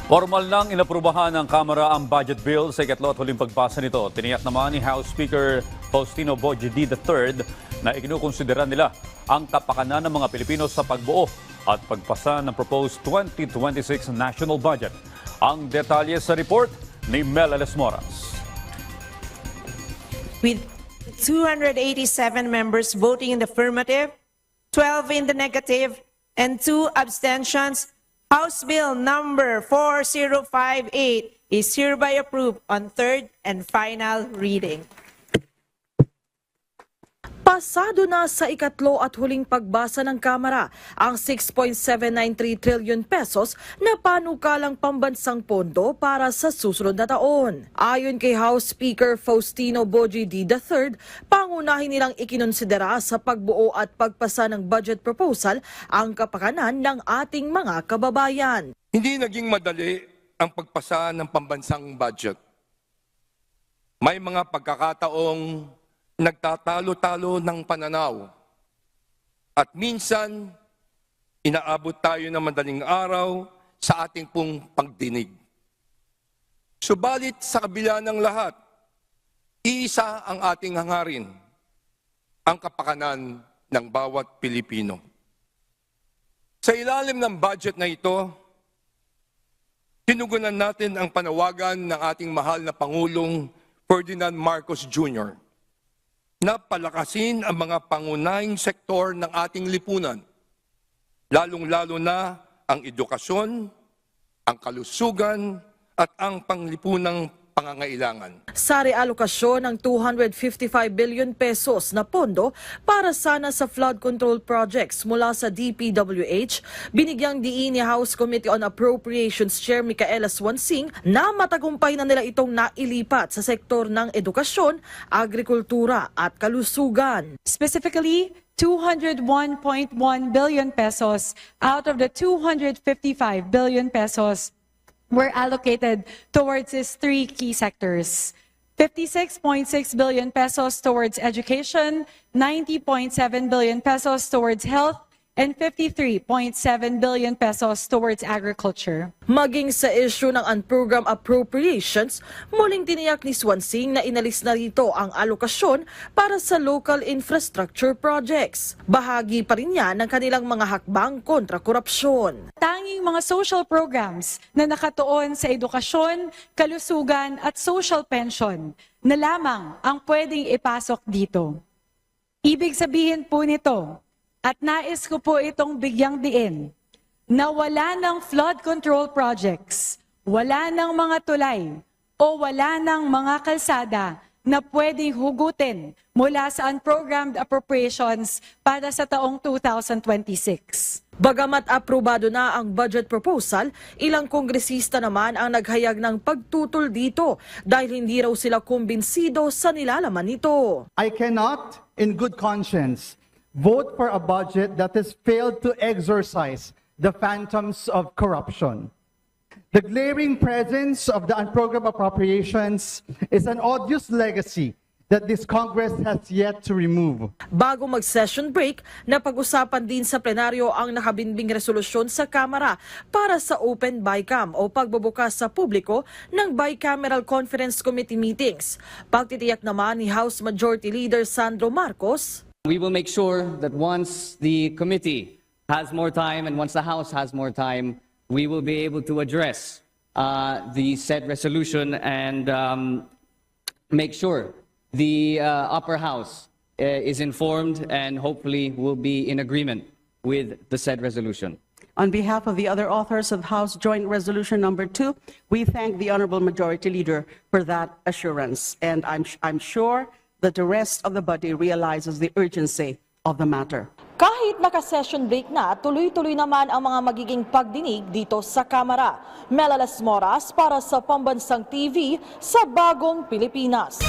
Formal nang inaprubahan ng Kamara ang budget bill sa ikatlo at huling pagbasa nito. Tiniyak naman ni House Speaker Faustino Bojedid III na ikinukonsidera nila ang kapakanan ng mga Pilipino sa pagbuo at pagpasa ng proposed 2026 national budget. Ang detalye sa report ni Mel Alesmoras. With 287 members voting in the affirmative, 12 in the negative, and 2 abstentions, House Bill number 4058 is hereby approved on third and final reading. Pasado na sa ikatlo at huling pagbasa ng Kamara ang 6.793 trillion pesos na panukalang pambansang pondo para sa susunod na taon. Ayon kay House Speaker Faustino Bojedid III, pangunahin nilang ikinonsidera sa pagbuo at pagpasa ng budget proposal ang kapakanan ng ating mga kababayan. Hindi naging madali ang pagpasa ng pambansang budget. May mga pagkakataong nagtatalo-talo ng pananaw. At minsan, inaabot tayo ng madaling araw sa ating pong pagdinig. Subalit sa kabila ng lahat, iisa ang ating hangarin, ang kapakanan ng bawat Pilipino. Sa ilalim ng budget na ito, tinugunan natin ang panawagan ng ating mahal na Pangulong Ferdinand Marcos Jr. na palakasin ang mga pangunahing sektor ng ating lipunan, lalong-lalo na ang edukasyon, ang kalusugan, at ang panglipunang pangangailangan. Sa realokasyon ng 255 billion pesos na pondo para sana sa flood control projects mula sa DPWH, binigyang diin ni House Committee on Appropriations Chair Micaela Swansing na matagumpay na nila itong nailipat sa sektor ng edukasyon, agrikultura at kalusugan. Specifically, 201.1 billion pesos out of the 255 billion pesos were allocated towards these three key sectors. 56.6 billion pesos towards education, 90.7 billion pesos towards health, and 53.7 billion pesos towards agriculture. Maging sa issue ng unprogrammed appropriations, muling tiniyak ni Swansing na inalis na rito ang alokasyon para sa local infrastructure projects. Bahagi pa rin yan ng kanilang mga hakbang kontra korupsyon. Tanging mga social programs na nakatuon sa edukasyon, kalusugan at social pension na lamang ang pwedeng ipasok dito. Ibig sabihin po nito, at nais ko po itong bigyang diin, na wala ng flood control projects, wala ng mga tulay, o wala ng mga kalsada na pwedeng hugutin mula sa unprogrammed appropriations para sa taong 2026. Bagamat aprobado na ang budget proposal, ilang kongresista naman ang naghayag ng pagtutol dito dahil hindi raw sila kumbinsido sa nilalaman nito. I cannot, in good conscience, vote for a budget that has failed to exorcise the phantoms of corruption. The glaring presence of the unprogrammed appropriations is an odious legacy that this Congress has yet to remove. Bago mag-session break, napag-usapan din sa plenaryo ang nakabinbing resolusyon sa Kamara para sa Open BICAM o pagbubukas sa publiko ng Bicameral Conference Committee meetings. Pagtitiyak naman ni House Majority Leader Sandro Marcos, we will make sure that once the committee has more time and once the House has more time, we will be able to address the said resolution and make sure the upper house is informed and hopefully will be in agreement with the said resolution. On behalf of the other authors of House Joint Resolution Number 2, we thank the Honorable Majority Leader for that assurance. And I'm sure that the rest of the body realizes the urgency of the matter. kahit naka-session break na, tuloy-tuloy naman ang mga magiging pagdinig dito sa Kamara. Mel Alesmoras para sa Pambansang TV sa Bagong Pilipinas.